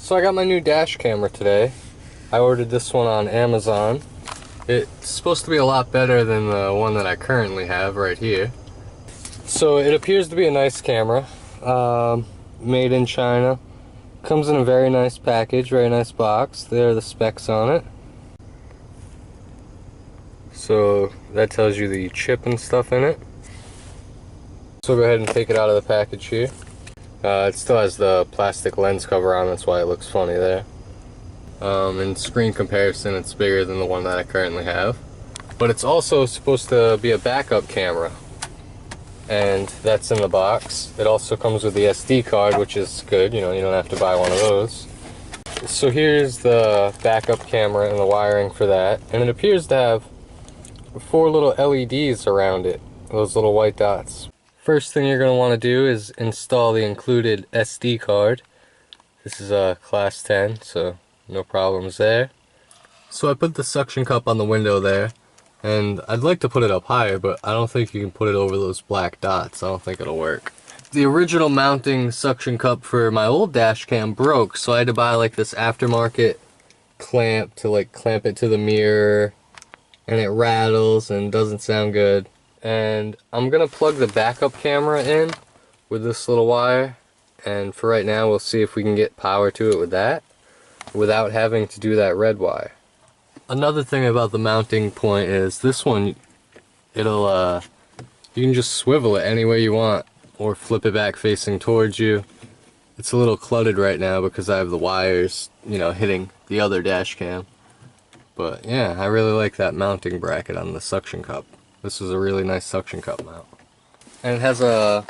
So I got my new dash camera today. I ordered this one on Amazon. It's supposed to be a lot better than the one that I currently have right here. So it appears to be a nice camera, made in China. Comes in a very nice package, very nice box. There are the specs on it. So that tells you the chip and stuff in it. So go ahead and take it out of the package here. It still has the plastic lens cover on, that's why it looks funny there. In screen comparison, it's bigger than the one that I currently have. But it's also supposed to be a backup camera, and that's in the box. It also comes with the SD card, which is good, you know, you don't have to buy one of those. So here's the backup camera and the wiring for that, and it appears to have 4 little LEDs around it, those little white dots. First thing you're going to want to do is install the included SD card. This is a class 10, so no problems there. So I put the suction cup on the window there, and I'd like to put it up higher, but I don't think you can put it over those black dots. I don't think it'll work. The original mounting suction cup for my old dash cam broke, so I had to buy like this aftermarket clamp to like clamp it to the mirror, and it rattles and doesn't sound good. And I'm gonna plug the backup camera in with this little wire, and for right now we'll see if we can get power to it with that without having to do that red wire. Another thing about the mounting point is this one, it'll you can just swivel it any way you want or flip it back facing towards you. It's a little cluttered right now because I have the wires, you know, hitting the other dash cam. But yeah, I really like that mounting bracket on the suction cup. This is a really nice suction cup mount. And it has a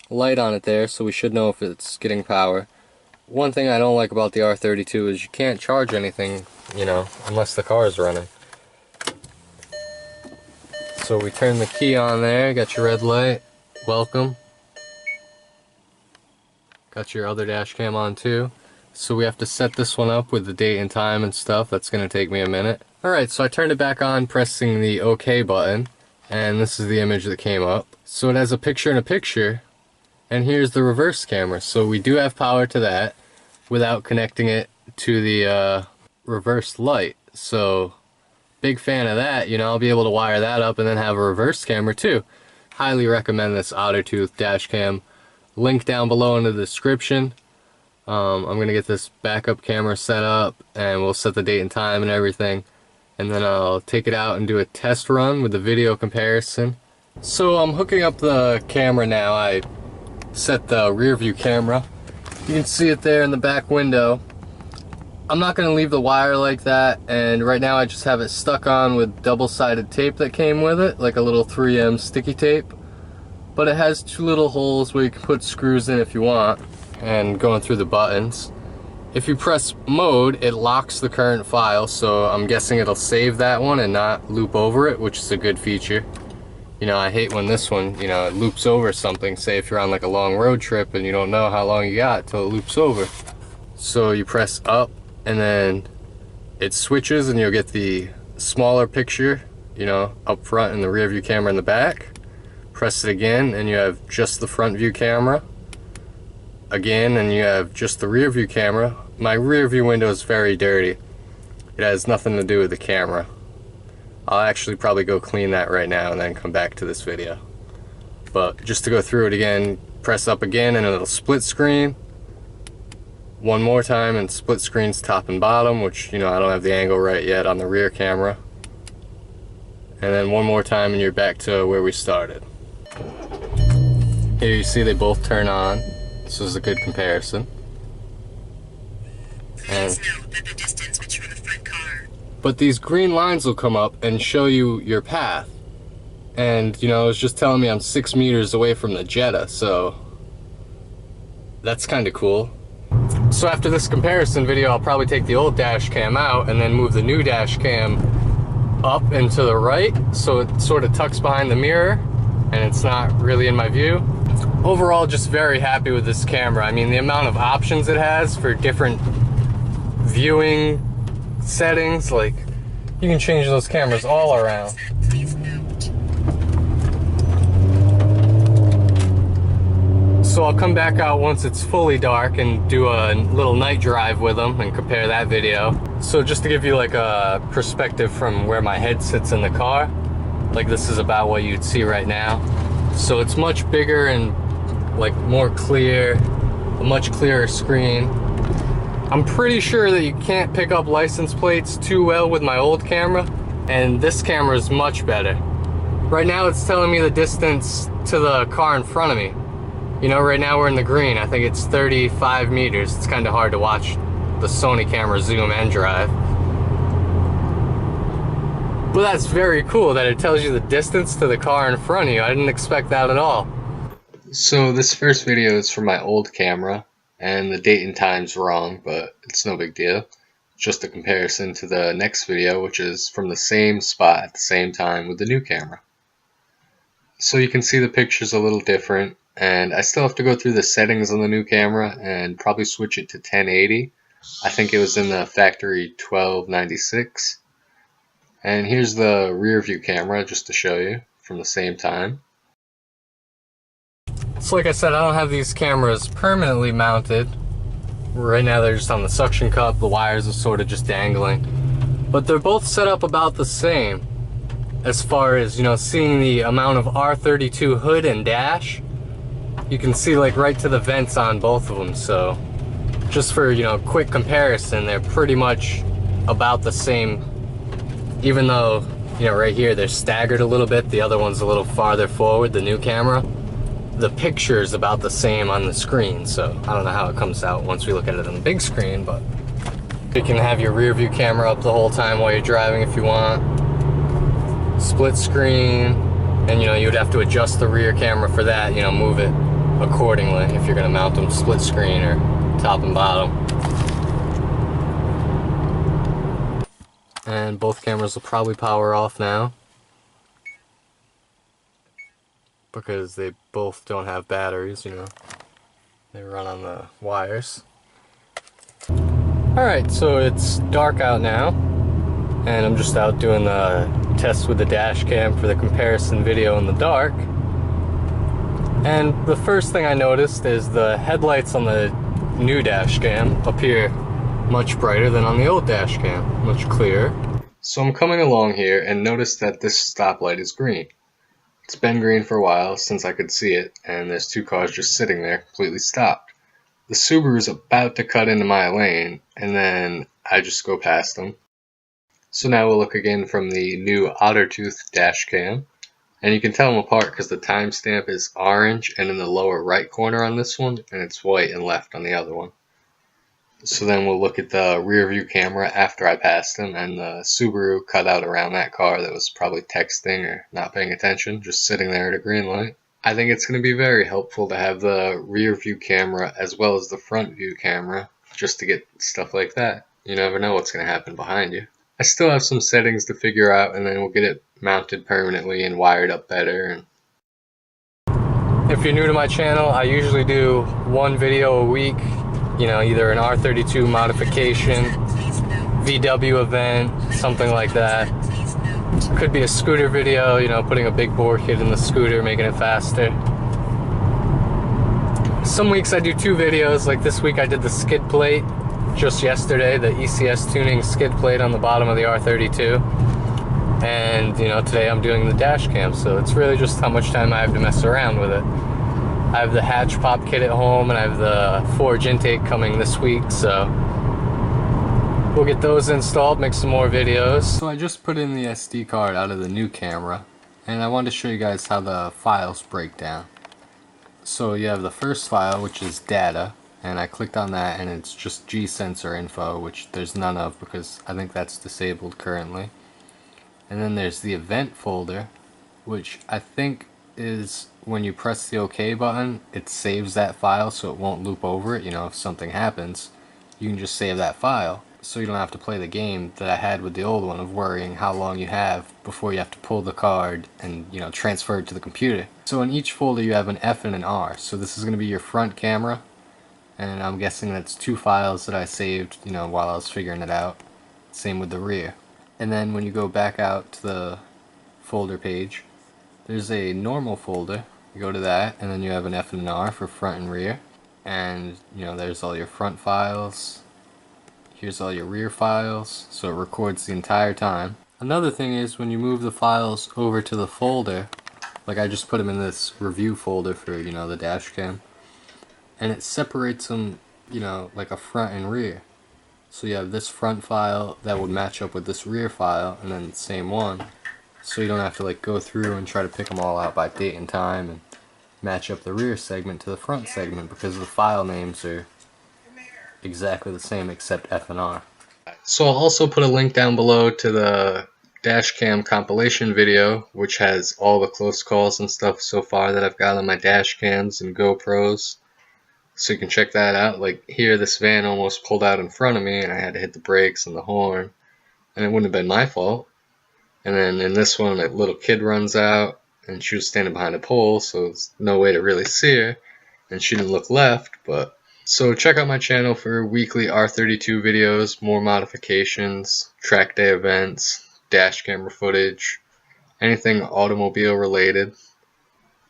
light on it there, so we should know if it's getting power. One thing I don't like about the R32 is you can't charge anything, you know, unless the car is running. So we turn the key on there, got your red light, welcome. Got your other dash cam on too. So we have to set this one up with the date and time and stuff. That's going to take me a minute. Alright, so I turned it back on pressing the OK button, and this is the image that came up. So it has a picture in a picture, and here's the reverse camera. So we do have power to that without connecting it to the reverse light. So big fan of that, you know, I'll be able to wire that up and then have a reverse camera too. Highly recommend this Ottertooth dash cam. Link down below in the description. I'm going to get this backup camera set up, and we'll set the date and time and everything. And then I'll take it out and do a test run with the video comparison. So I'm hooking up the camera now. I set the rear view camera. You can see it there in the back window. I'm not going to leave the wire like that, and right now I just have it stuck on with double-sided tape that came with it, like a little 3M sticky tape. But it has 2 little holes where you can put screws in if you want, and going through the buttons. If you press mode, it locks the current file, so I'm guessing it'll save that one and not loop over it, which is a good feature. You know, I hate when this one, you know, it loops over something. Say if you're on like a long road trip and you don't know how long you got till it loops over. So you press up and then it switches and you'll get the smaller picture, you know, up front and the rear view camera in the back. Press it again and you have just the front view camera. Again, and you have just the rear view camera. My rear view window is very dirty. It has nothing to do with the camera. I'll actually probably go clean that right now and then come back to this video. But just to go through it again, press up again and it'll split screen. One more time and split screens top and bottom, which, you know, I don't have the angle right yet on the rear camera. And then one more time and you're back to where we started. Here you see they both turn on. This is a good comparison. And, but these green lines will come up and show you your path. And, you know, it was just telling me I'm 6 meters away from the Jetta, so that's kind of cool. So after this comparison video, I'll probably take the old dash cam out and then move the new dash cam up and to the right, so it sort of tucks behind the mirror and it's not really in my view. Overall, just very happy with this camera. I mean, the amount of options it has for different viewing settings, like, you can change those cameras all around. So I'll come back out once it's fully dark and do a little night drive with them and compare that video. So just to give you like a perspective from where my head sits in the car, like this is about what you'd see right now. So it's much bigger and like more clear, a much clearer screen. I'm pretty sure that you can't pick up license plates too well with my old camera, and this camera is much better. Right now it's telling me the distance to the car in front of me. You know, right now we're in the green. I think it's 35 meters. It's kind of hard to watch the Sony camera zoom and drive. But that's very cool that it tells you the distance to the car in front of you. I didn't expect that at all. So this first video is from my old camera, and the date and time's wrong, but it's no big deal. It's just a comparison to the next video, which is from the same spot at the same time with the new camera. So you can see the picture's a little different, and I still have to go through the settings on the new camera and probably switch it to 1080. I think it was in the factory 1296. And here's the rear view camera just to show you from the same time. So like I said, I don't have these cameras permanently mounted. Right now they're just on the suction cup, the wires are sort of just dangling. But they're both set up about the same as far as, you know, seeing the amount of R32 hood and dash. You can see like right to the vents on both of them, so just for, you know, quick comparison, they're pretty much about the same, even though, you know, right here they're staggered a little bit, the other one's a little farther forward, the new camera. The picture is about the same on the screen, so I don't know how it comes out once we look at it on the big screen, but you can have your rear view camera up the whole time while you're driving if you want. Split screen, and you know, you would have to adjust the rear camera for that, you know, move it accordingly if you're going to mount them split screen or top and bottom. And both cameras will probably power off now, because they both don't have batteries, you know. They run on the wires. Alright, so it's dark out now, and I'm just out doing the test with the dash cam for the comparison video in the dark. And the first thing I noticed is the headlights on the new dash cam appear much brighter than on the old dash cam, much clearer. So I'm coming along here and notice that this stoplight is green. It's been green for a while since I could see it, and there's two cars just sitting there, completely stopped. The Subaru's about to cut into my lane, and then I just go past them. So now we'll look again from the new Ottertooth dash cam, and you can tell them apart because the timestamp is orange and in the lower right corner on this one, and it's white and left on the other one. So then we'll look at the rear view camera after I passed him, and the Subaru cut out around that car that was probably texting or not paying attention, just sitting there at a green light. I think it's going to be very helpful to have the rear view camera as well as the front view camera, just to get stuff like that. You never know what's going to happen behind you. I still have some settings to figure out, and then we'll get it mounted permanently and wired up better. If you're new to my channel, I usually do one video a week. You know, either an R32 modification, VW event, something like that. Could be a scooter video, you know, putting a big bore kit in the scooter, making it faster. Some weeks I do two videos, like this week I did the skid plate just yesterday, the ECS tuning skid plate on the bottom of the R32. And, you know, today I'm doing the dash cam, so it's really just how much time I have to mess around with it. I have the hatch pop kit at home, and I have the forge intake coming this week, so we'll get those installed, make some more videos. So I just put in the SD card out of the new camera, and I wanted to show you guys how the files break down. So you have the first file, which is data, and I clicked on that, and it's just G-sensor info, which there's none of because I think that's disabled currently. And then there's the event folder, which I think is when you press the OK button, it saves that file so it won't loop over it. You know, if something happens, you can just save that file, so you don't have to play the game that I had with the old one of worrying how long you have before you have to pull the card and, you know, transfer it to the computer. So in each folder you have an F and an R. So this is going to be your front camera, and I'm guessing that's two files that I saved, you know, while I was figuring it out. Same with the rear. And then when you go back out to the folder page, there's a normal folder, You go to that, and then you have an F and an R for front and rear. And, you know, there's all your front files. Here's all your rear files, so it records the entire time. Another thing is when you move the files over to the folder, like I just put them in this review folder for, you know, the dash cam, and it separates them, you know, like a front and rear. So you have this front file that would match up with this rear file, and then the same one. So you don't have to like go through and try to pick them all out by date and time and match up the rear segment to the front segment, because the file names are exactly the same except F and R. So I'll also put a link down below to the dashcam compilation video, which has all the close calls and stuff so far that I've got on my dashcams and GoPros. So you can check that out. Like here, this van almost pulled out in front of me and I had to hit the brakes and the horn, and it wouldn't have been my fault. And then in this one, a little kid runs out and she was standing behind a pole, so there's no way to really see her, and she didn't look left. But so check out my channel for weekly R32 videos, more modifications, track day events, dash camera footage, anything automobile related.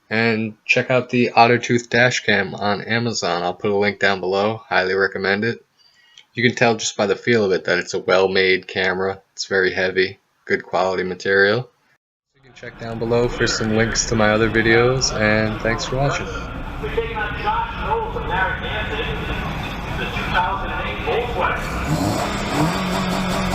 And check out the Ottertooth dash cam on Amazon. I'll put a link down below. Highly recommend it. You can tell just by the feel of it that it's a well-made camera. It's very heavy, good quality material. You can check down below for some links to my other videos, and thanks for watching. We're taking on Josh Knowles of Narragansett, the 2008 Volkswagen.